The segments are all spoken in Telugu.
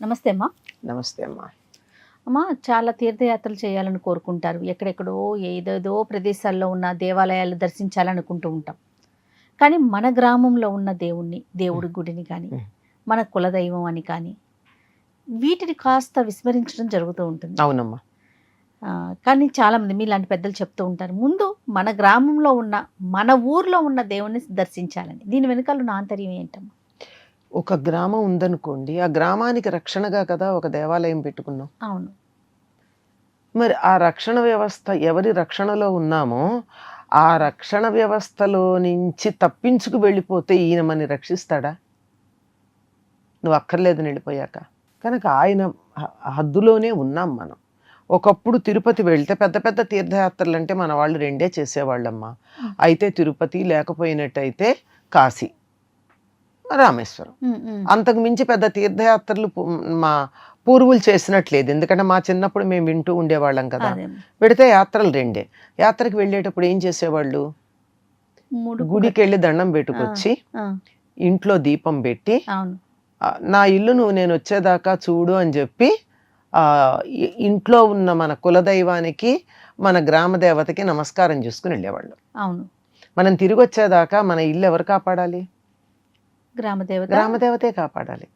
నమస్తే అమ్మా. నమస్తే అమ్మా. అమ్మా, చాలా తీర్థయాత్రలు చేయాలని కోరుకుంటారు. ఎక్కడెక్కడో ఏదేదో ప్రదేశాల్లో ఉన్న దేవాలయాలు దర్శించాలనుకుంటూ ఉంటాం. కానీ మన గ్రామంలో ఉన్న దేవుడి గుడిని కానీ, మన కులదైవం అని కానీ, వీటిని కాస్త విస్మరించడం జరుగుతూ ఉంటుంది. అవునమ్మా. కానీ చాలామంది మీలాంటి పెద్దలు చెప్తూ ఉంటారు, ముందు మన గ్రామంలో ఉన్న, మన ఊర్లో ఉన్న దేవుణ్ణి దర్శించాలని. దీని వెనకాల ఉన్న ఆంతర్యం ఏంటమ్మా? ఒక గ్రామం ఉందనుకోండి, ఆ గ్రామానికి రక్షణగా కదా ఒక దేవాలయం పెట్టుకున్నాం. అవును. మరి ఆ రక్షణ వ్యవస్థ, ఎవరి రక్షణలో ఉన్నామో ఆ రక్షణ వ్యవస్థలో నుంచి తప్పించుకు వెళ్ళిపోతే ఈయన మనని రక్షిస్తాడా? నువ్వు అక్కర్లేదని వెళ్ళిపోయాక. కనుక ఆయన హద్దులోనే ఉన్నాం మనం. ఒకప్పుడు తిరుపతి వెళ్తే పెద్ద పెద్ద తీర్థయాత్రలు అంటే మన వాళ్ళు రెండే చేసేవాళ్ళమ్మా. అయితే తిరుపతి, లేకపోయినట్టయితే కాశీ, రామేశ్వరం. అంతకు మించి పెద్ద తీర్థయాత్రలు మా పూర్వులు చేసినట్లేదు. ఎందుకంటే మా చిన్నప్పుడు మేము వింటూ ఉండేవాళ్ళం కదా. పెడితే యాత్రలు రెండే. యాత్రకి వెళ్ళేటప్పుడు ఏం చేసేవాళ్ళు? గుడికి వెళ్ళి దండం పెట్టుకొచ్చి ఇంట్లో దీపం పెట్టి, నా ఇల్లు నువ్వు నేను వచ్చేదాకా చూడు అని చెప్పి ఇంట్లో ఉన్న మన కులదైవానికి, మన గ్రామ దేవతకి నమస్కారం చేసుకుని వెళ్ళేవాళ్ళు. అవును. మనం తిరిగి వచ్చేదాకా మన ఇల్లు ఎవరు కాపాడాలి? గ్రామదేవతే కాపాడాలి.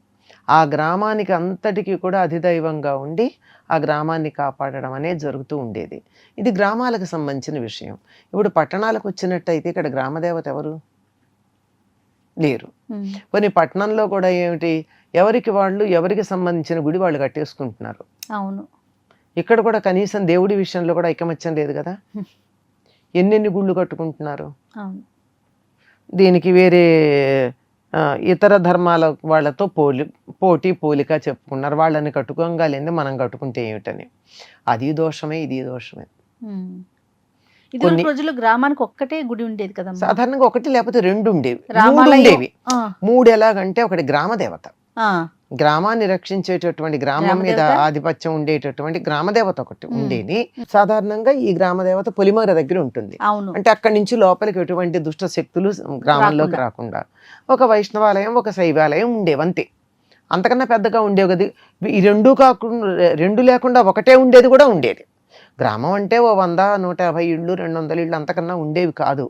ఆ గ్రామానికి అంతటికి కూడా అధిదైవంగా ఉండి ఆ గ్రామాన్ని కాపాడడం అనేది జరుగుతూ ఉండేది. ఇది గ్రామాలకు సంబంధించిన విషయం. ఇప్పుడు పట్టణాలకు వచ్చినట్టయితే ఇక్కడ గ్రామదేవత ఎవరు లేరు. కొన్ని పట్టణంలో కూడా ఏమిటి, ఎవరికి వాళ్ళు, ఎవరికి సంబంధించిన గుడి వాళ్ళు కట్టేసుకుంటున్నారు. అవును. ఇక్కడ కూడా కనీసం దేవుడి విషయంలో కూడా ఐకమత్యం లేదు కదా. ఎన్నెన్ని గుళ్ళు కట్టుకుంటున్నారు. దీనికి వేరే ఇతర ధర్మాల వాళ్ళతో పోలిక చెప్పుకున్నారు. వాళ్ళని కట్టుకోగలింది మనం కట్టుకుంటే ఏమిటని. అది దోషమే, ఇది దోషమే. కొన్ని రోజులు గ్రామానికి ఒక్కటే గుడి ఉండేది కదా. సాధారణంగా ఒకటి లేకపోతే రెండు ఉండేవి, ఉండేవి. మూడు ఎలాగంటే, ఒకటి గ్రామ దేవత, గ్రామాన్ని రక్షించేటటువంటి, గ్రామం మీద ఆధిపత్యం ఉండేటటువంటి గ్రామదేవత ఒకటి ఉండేది. సాధారణంగా ఈ గ్రామదేవత పొలిమర దగ్గర ఉంటుంది. అంటే అక్కడి నుంచి లోపలికి ఎటువంటి దుష్ట శక్తులు గ్రామంలోకి రాకుండా. ఒక వైష్ణవాలయం, ఒక శైవాలయం ఉండేవి అంతే. అంతకన్నా పెద్దగా ఉండేవి కదా. ఈ రెండు కాకుండా, రెండు లేకుండా ఒకటే ఉండేది కూడా ఉండేది. గ్రామం అంటే ఓ 100, 150 ఇళ్ళు, 200 ఇళ్ళు అంతకన్నా ఉండేవి కాదు.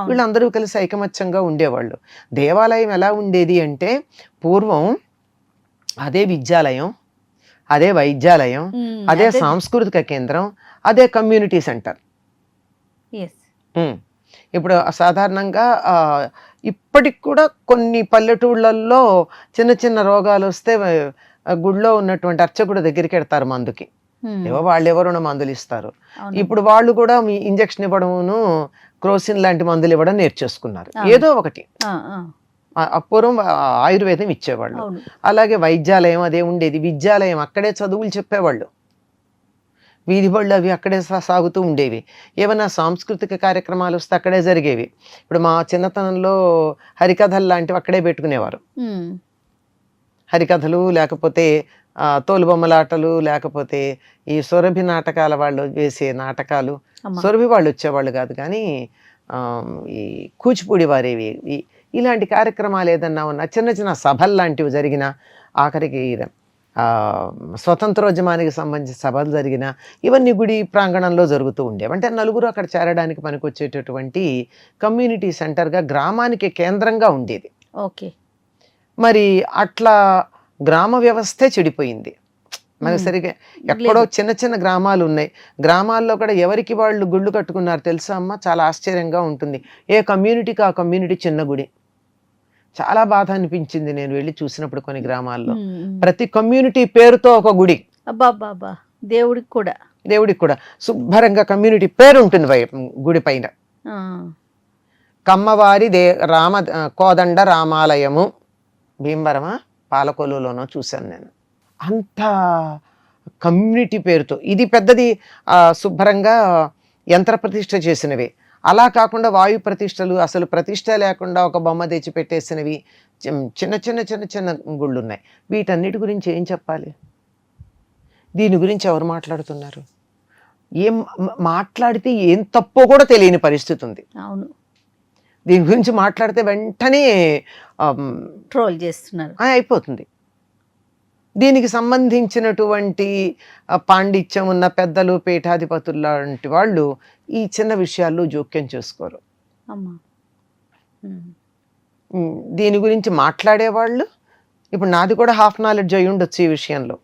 వీళ్ళందరూ కలిసి ఐకమత్యంగా ఉండేవాళ్ళు. దేవాలయం ఎలా ఉండేది అంటే, పూర్వం అదే విద్యాలయం, అదే వైద్యాలయం, అదే సాంస్కృతిక కేంద్రం, అదే కమ్యూనిటీ సెంటర్. ఇప్పుడు సాధారణంగా ఇప్పటికి కూడా కొన్ని పల్లెటూళ్ళల్లో చిన్న చిన్న రోగాలు వస్తే గుడిలో ఉన్నటువంటి అర్చకుడు దగ్గరికి వెడతారు మందుకి. వాళ్ళెవరో మందులు ఇస్తారు. ఇప్పుడు వాళ్ళు కూడా ఇంజక్షన్ ఇవ్వడమును, క్రోసిన్ లాంటి మందులు ఇవ్వడం నేర్చేసుకున్నారు. ఏదో ఒకటి. అపూర్వం ఆయుర్వేదం ఇచ్చేవాళ్ళు. అలాగే వైద్యాలయం అదే ఉండేది. విద్యాలయం అక్కడే చదువులు చెప్పేవాళ్ళు. వీధి బళ్ళు అవి అక్కడే సాగుతూ ఉండేవి. ఏమైనా సాంస్కృతిక కార్యక్రమాలు వస్తే అక్కడే జరిగేవి. ఇప్పుడు మా చిన్నతనంలో హరికథలు లాంటివి అక్కడే పెట్టుకునేవారు. హరికథలు, లేకపోతే తోలుబొమ్మలాటలు, లేకపోతే ఈ సొరభి నాటకాల వాళ్ళు వేసే నాటకాలు. సొరభి వాళ్ళు వచ్చేవాళ్ళు కాదు, కానీ ఈ కూచిపూడి వారేవి, ఇలాంటి కార్యక్రమాలు ఏదన్నా ఉన్నా, చిన్న చిన్న సభలు లాంటివి జరిగిన, ఆఖరికి స్వతంత్రోద్యమానికి సంబంధించిన సభలు జరిగిన, ఇవన్నీ గుడి ప్రాంగణంలో జరుగుతూ ఉండేవి. అంటే నలుగురు అక్కడ చేరడానికి పనికొచ్చేటటువంటి కమ్యూనిటీ సెంటర్గా, గ్రామానికి కేంద్రంగా ఉండేది. ఓకే. మరి అట్లా గ్రామ వ్యవస్థే చెడిపోయింది. మనకి సరిగా ఎక్కడో చిన్న చిన్న గ్రామాలు ఉన్నాయి. గ్రామాల్లో కూడా ఎవరికి వాళ్ళు గుళ్ళు కట్టుకున్నారు తెలుసా అమ్మ? చాలా ఆశ్చర్యంగా ఉంటుంది. ఏ కమ్యూనిటీకి ఆ కమ్యూనిటీ చిన్న గుడి. చాలా బాధ అనిపించింది నేను వెళ్ళి చూసినప్పుడు కొన్ని గ్రామాల్లో. ప్రతి కమ్యూనిటీ పేరుతో ఒక గుడి. దేవుడికి కూడా శుభ్రంగా కమ్యూనిటీ పేరు ఉంటుంది గుడి పైన. కమ్మవారి కోదండ రామాలయము, భీమవరమా పాలకొల్లులోనో చూశాను నేను. అంత కమ్యూనిటీ పేరుతో. ఇది పెద్దది శుభ్రంగా యంత్ర ప్రతిష్ఠ చేసినవి. అలా కాకుండా వాయు ప్రతిష్టలు, అసలు ప్రతిష్ట లేకుండా ఒక బొమ్మ తెచ్చి పెట్టేసినవి చిన్న చిన్న చిన్న చిన్న గుళ్ళు ఉన్నాయి. వీటన్నిటి గురించి ఏం చెప్పాలి? దీని గురించి ఎవరు మాట్లాడుతున్నారు? ఏం మాట్లాడితే ఏం తప్పో కూడా తెలియని పరిస్థితి ఉంది. అవును. దీని గురించి మాట్లాడితే వెంటనే ట్రోల్ చేస్తున్నారు. అయిపోతుంది. దీనికి సంబంధించినటువంటి పాండిత్యం ఉన్న పెద్దలు, పీఠాధిపతులు లాంటి వాళ్ళు ఈ చిన్న విషయాల్లో జోక్యం చేసుకోరు. అమ్మా. దీని గురించి మాట్లాడేవాళ్ళు, ఇప్పుడు నాది కూడా హాఫ్ నాలెడ్జ్ అయి ఉండొచ్చు ఈ విషయంలో.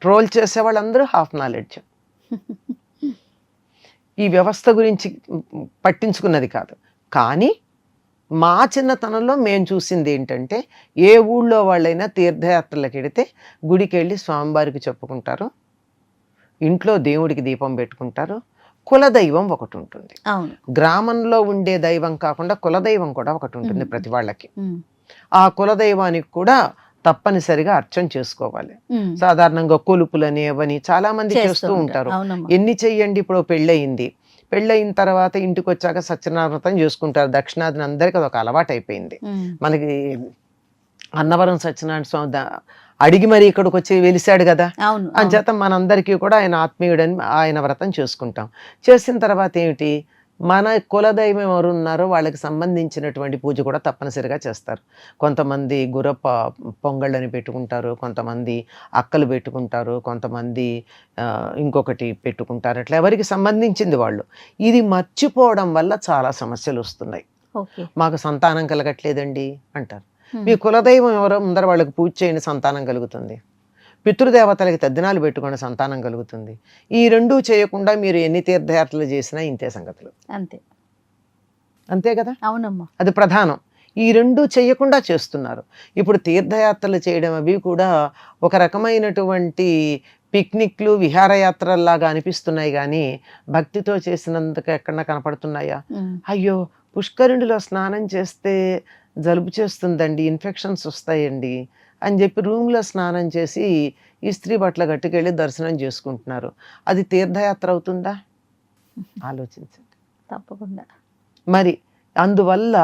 ట్రోల్ చేసేవాళ్ళు అందరూ హాఫ్ నాలెడ్జ్. ఈ వ్యవస్థ గురించి పట్టించుకున్నది కాదు. కానీ మా చిన్నతనంలో మేము చూసింది ఏంటంటే, ఏ ఊళ్ళో వాళ్ళైనా తీర్థయాత్రలకు వెడితే గుడికి వెళ్ళి స్వామివారికి చెప్పుకుంటారు, ఇంట్లో దేవుడికి దీపం పెట్టుకుంటారు, కులదైవం ఒకటి ఉంటుంది. గ్రామంలో ఉండే దైవం కాకుండా కులదైవం కూడా ఒకటి ఉంటుంది ప్రతి వాళ్ళకి. ఆ కులదైవానికి కూడా తప్పనిసరిగా అర్చన చేసుకోవాలి. సాధారణంగా కొలుపులని అవని చాలా మంది చేస్తూ ఉంటారు. ఎన్ని చెయ్యండి, ఇప్పుడు పెళ్ళయింది, పెళ్ళయిన తర్వాత ఇంటికి వచ్చాక సత్యనారాయణ వ్రతం చేసుకుంటారు. దక్షిణాదిని అందరికీ అదొక అలవాటు అయిపోయింది. మనకి అన్నవరం సత్యనారాయణ స్వామి అడిగి మరి ఇక్కడికి వచ్చి వెలిసాడు కదా, అంచేత మనందరికీ కూడా ఆయన ఆత్మీయుడని ఆయన వ్రతం చేసుకుంటాం. చేసిన తర్వాత ఏమిటి, మన కులదైవం ఎవరు ఉన్నారో వాళ్ళకి సంబంధించినటువంటి పూజ కూడా తప్పనిసరిగా చేస్తారు. కొంతమంది గుర్రప్ప పొంగళ్ళని పెట్టుకుంటారు, కొంతమంది అక్కలు పెట్టుకుంటారు, కొంతమంది ఇంకొకటి పెట్టుకుంటారు. అట్లా ఎవరికి సంబంధించింది వాళ్ళు. ఇది మర్చిపోవడం వల్ల చాలా సమస్యలు వస్తున్నాయి. మాకు సంతానం కలగట్లేదండి అంటారు. మీ కులదైవం ఎవరో ముందర వాళ్ళకి పూజ చేయండి, సంతానం కలుగుతుంది. పితృదేవతలకి తద్దినాలు పెట్టుకుని సంతానం కలుగుతుంది. ఈ రెండూ చేయకుండా మీరు ఎన్ని తీర్థయాత్రలు చేసినా ఇంతే సంగతులు. అంతే కదా. అవునమ్మా, అది ప్రధానం. ఈ రెండూ చేయకుండా చేస్తున్నారు. ఇప్పుడు తీర్థయాత్రలు చేయడం అవి కూడా ఒక రకమైనటువంటి పిక్నిక్లు, విహారయాత్రల్లాగా అనిపిస్తున్నాయి కానీ భక్తితో చేసినందుకు ఎక్కడన్నా కనపడుతున్నాయా? అయ్యో, పుష్కరుణిలో స్నానం చేస్తే జలుబు చేస్తుందండి, ఇన్ఫెక్షన్స్ వస్తాయండి అని చెప్పి రూమ్లో స్నానం చేసి ఇస్త్రీ బట్టలు గట్టుకెళ్ళి దర్శనం చేసుకుంటున్నారు. అది తీర్థయాత్ర అవుతుందా? ఆలోచించండి. తప్పకుండా. మరి అందువల్ల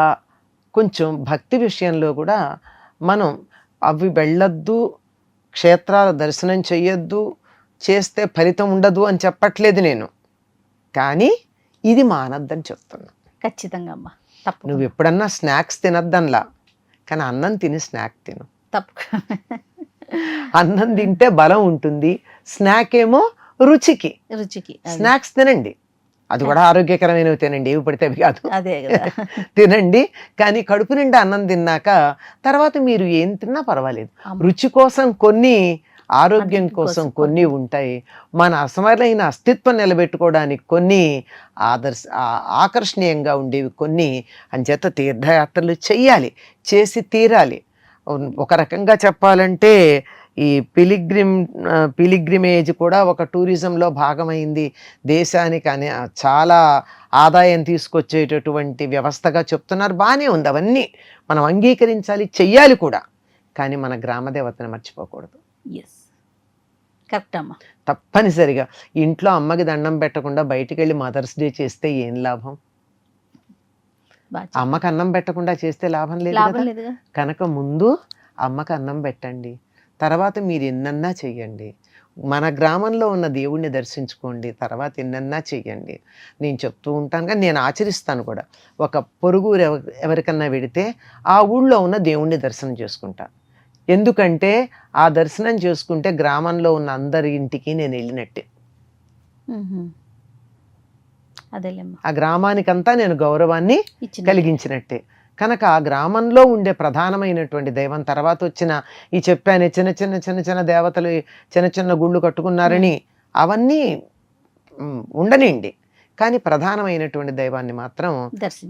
కొంచెం భక్తి విషయంలో కూడా మనం అవి వెళ్ళొద్దు, క్షేత్రాల దర్శనం చెయ్యొద్దు, చేస్తే ఫలితం ఉండదు అని చెప్పట్లేదు నేను. కానీ ఇది మానద్దని చెప్తున్నా. ఖచ్చితంగా అమ్మా. నువ్వు ఎప్పుడన్నా స్నాక్స్ తినద్దనలా, కానీ అన్నం తిని స్నాక్ తిను. అన్నం తింటే బలం ఉంటుంది, స్నాక్ ఏమో రుచికి. స్నాక్స్ తినండి, అది కూడా ఆరోగ్యకరమైనవి తినండి, ఏవి పడితే అవి కాదు, తినండి. కానీ కడుపు నిండా అన్నం తిన్నాక తర్వాత మీరు ఏం తిన్నా పర్వాలేదు. రుచి కోసం కొన్ని, ఆరోగ్యం కోసం కొన్ని ఉంటాయి. మన అసమైన అస్తిత్వం నిలబెట్టుకోవడానికి కొన్ని, ఆకర్షణీయంగా ఉండేవి కొన్ని. అంచేత తీర్థయాత్రలు చెయ్యాలి, చేసి తీరాలి. ఒక రకంగా చెప్పాలంటే ఈ పిలిగ్రిమేజ్ కూడా ఒక టూరిజంలో భాగమైంది. దేశానికి చాలా ఆదాయం తీసుకొచ్చేటటువంటి వ్యవస్థగా చెప్తున్నారు. బాగానే ఉంది, అవన్నీ మనం అంగీకరించాలి, చెయ్యాలి కూడా. కానీ మన గ్రామదేవతని మర్చిపోకూడదు. కరెక్ట్ అమ్మా. తప్పనిసరిగా ఇంట్లో అమ్మకి దండం పెట్టకుండా బయటికి వెళ్ళి మదర్స్ డే చేస్తే ఏం లాభం? అమ్మకి అన్నం పెట్టకుండా చేస్తే లాభం లేదు. కనుక ముందు అమ్మకి అన్నం పెట్టండి, తర్వాత మీరు ఎన్నన్నా చెయ్యండి. మన గ్రామంలో ఉన్న దేవుణ్ణి దర్శించుకోండి, తర్వాత ఎన్నన్నా చెయ్యండి. నేను చెప్తూ ఉంటాను కానీ నేను ఆచరిస్తాను కూడా. ఒక పొరుగురు ఎవరికన్నా వెడితే ఆ ఊళ్ళో ఉన్న దేవుణ్ణి దర్శనం చేసుకుంటాను. ఎందుకంటే ఆ దర్శనం చేసుకుంటే గ్రామంలో ఉన్న అందరి ఇంటికి నేను వెళ్ళినట్టే. ఆ గ్రామానికంతా నేను గౌరవాన్ని కలిగించినట్టే. కనుక ఆ గ్రామంలో ఉండే ప్రధానమైనటువంటి దైవం, తర్వాత వచ్చిన ఈ చెప్పానే చిన్న చిన్న చిన్న చిన్న దేవతలు చిన్న చిన్న గుళ్ళు కట్టుకున్నారని అవన్నీ ఉండనండి. కానీ ప్రధానమైనటువంటి దైవాన్ని మాత్రం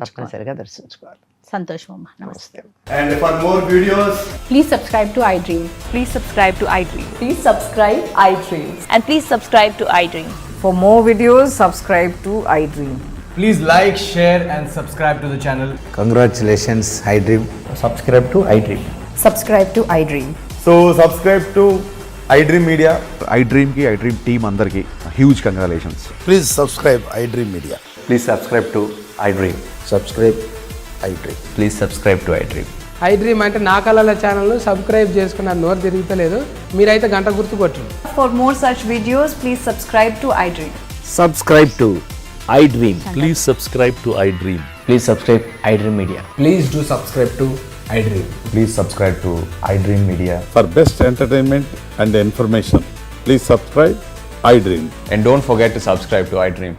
తప్పనిసరిగా దర్శించుకోవాలి. సంతోషం అమ్మా. నమస్తే. And for more videos, please subscribe to iDream. Please subscribe to iDream. Please subscribe iDream. And please subscribe to iDream. For more videos, subscribe to iDream. please like, share and subscribe to the channel. Congratulations, iDream. Subscribe to iDream. Subscribe to iDream. So subscribe to iDream Media. iDream ki iDream team andarki huge congratulations. Please subscribe iDream Media. Please subscribe to iDream. Subscribe iDream. Please subscribe to iDream. iDream అంటే నా కళల ఛానల్ సబ్స్క్రైబ్ చేసుకున్న నోరు తిరుగుతలేదు, మీరైతే గంట గుర్తు కొట్టండి. For more such videos, please subscribe to iDream. Subscribe to iDream. Please subscribe to iDream. Please subscribe iDream Media. Please do subscribe to iDream. Please subscribe to iDream Media. For best entertainment and information, please subscribe iDream. And don't forget to subscribe to iDream.